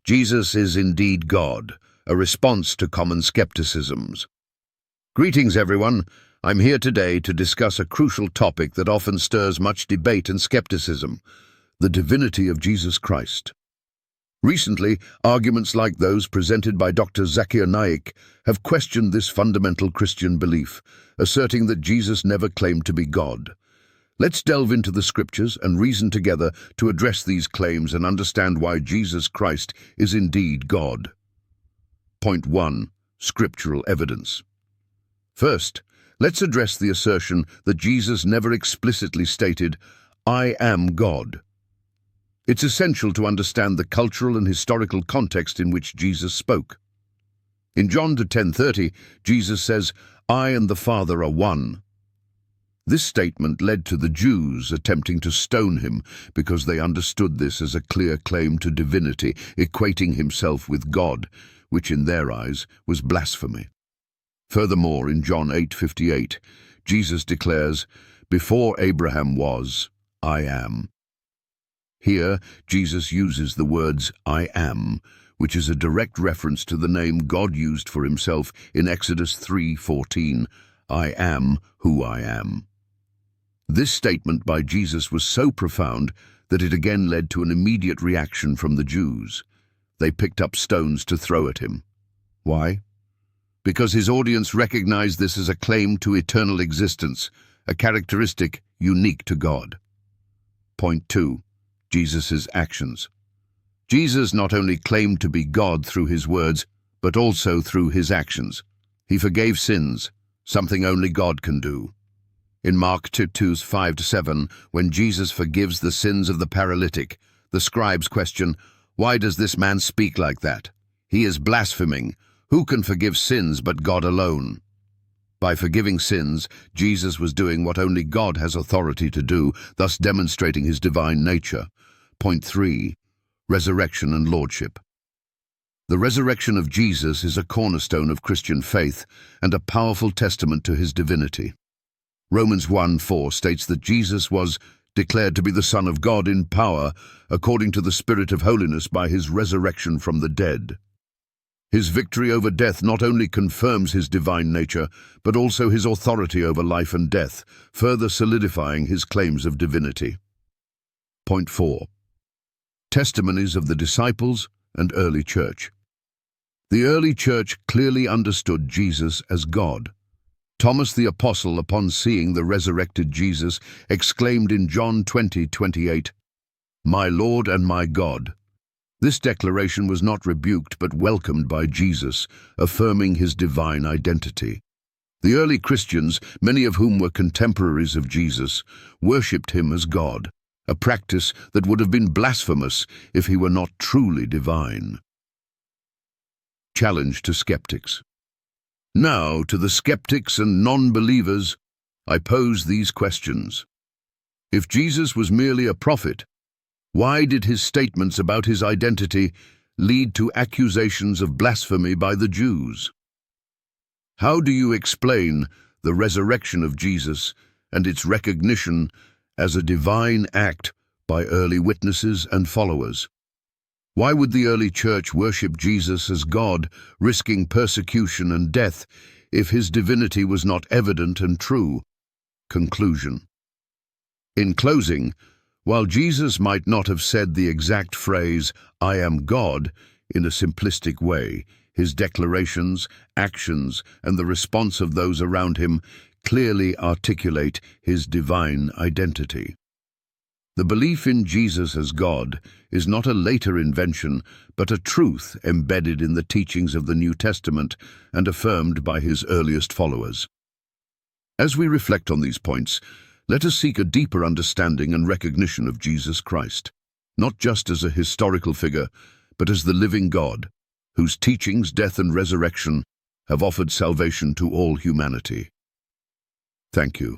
Jesus is indeed God, a response to common skepticisms. Greetings, everyone. I'm here today to discuss a crucial topic that often stirs much debate and skepticism: the divinity of Jesus Christ. Recently, arguments like those presented by Dr. Zakir Naik have questioned this fundamental Christian belief, asserting that Jesus never claimed to be God. Let's delve into the scriptures and reason together to address these claims and understand why Jesus Christ is indeed God. Point 1. Scriptural evidence. First, let's address the assertion that Jesus never explicitly stated, "I am God." It's essential to understand the cultural and historical context in which Jesus spoke. In John 10:30, Jesus says, "I and the Father are one." This statement led to the Jews attempting to stone him because they understood this as a clear claim to divinity, equating himself with God, which in their eyes was blasphemy. Furthermore, in John 8:58, Jesus declares, "Before Abraham was, I am." Here, Jesus uses the words "I am," which is a direct reference to the name God used for himself in Exodus 3:14, "I am who I am." This statement by Jesus was so profound that it again led to an immediate reaction from the Jews. They picked up stones to throw at him. Why? Because his audience recognized this as a claim to eternal existence, a characteristic unique to God. Point 2. Jesus' actions. Jesus not only claimed to be God through his words, but also through his actions. He forgave sins, something only God can do. In Mark 2:5-7, when Jesus forgives the sins of the paralytic, the scribes question, "Why does this man speak like that? He is blaspheming. Who can forgive sins but God alone?" By forgiving sins, Jesus was doing what only God has authority to do, thus demonstrating his divine nature. Point 3. Resurrection and Lordship. The resurrection of Jesus is a cornerstone of Christian faith and a powerful testament to his divinity. Romans 1:4 states that Jesus was declared to be the Son of God in power, according to the Spirit of holiness by his resurrection from the dead. His victory over death not only confirms his divine nature, but also his authority over life and death, further solidifying his claims of divinity. Point 4. Testimonies of the disciples and early church. The early church clearly understood Jesus as God. Thomas the Apostle, upon seeing the resurrected Jesus, exclaimed in John 20:28, "My Lord and my God." This declaration was not rebuked but welcomed by Jesus, affirming his divine identity. The early Christians, many of whom were contemporaries of Jesus, worshipped him as God, a practice that would have been blasphemous if he were not truly divine. Challenge to skeptics. Now, to the skeptics and non-believers, I pose these questions. If Jesus was merely a prophet, why did his statements about his identity lead to accusations of blasphemy by the Jews? How do you explain the resurrection of Jesus and its recognition as a divine act by early witnesses and followers? Why would the early church worship Jesus as God, risking persecution and death, if his divinity was not evident and true? Conclusion. In closing, while Jesus might not have said the exact phrase, "I am God," in a simplistic way, his declarations, actions, and the response of those around him clearly articulate his divine identity. The belief in Jesus as God is not a later invention, but a truth embedded in the teachings of the New Testament and affirmed by his earliest followers. As we reflect on these points, let us seek a deeper understanding and recognition of Jesus Christ, not just as a historical figure, but as the living God, whose teachings, death, and resurrection have offered salvation to all humanity. Thank you.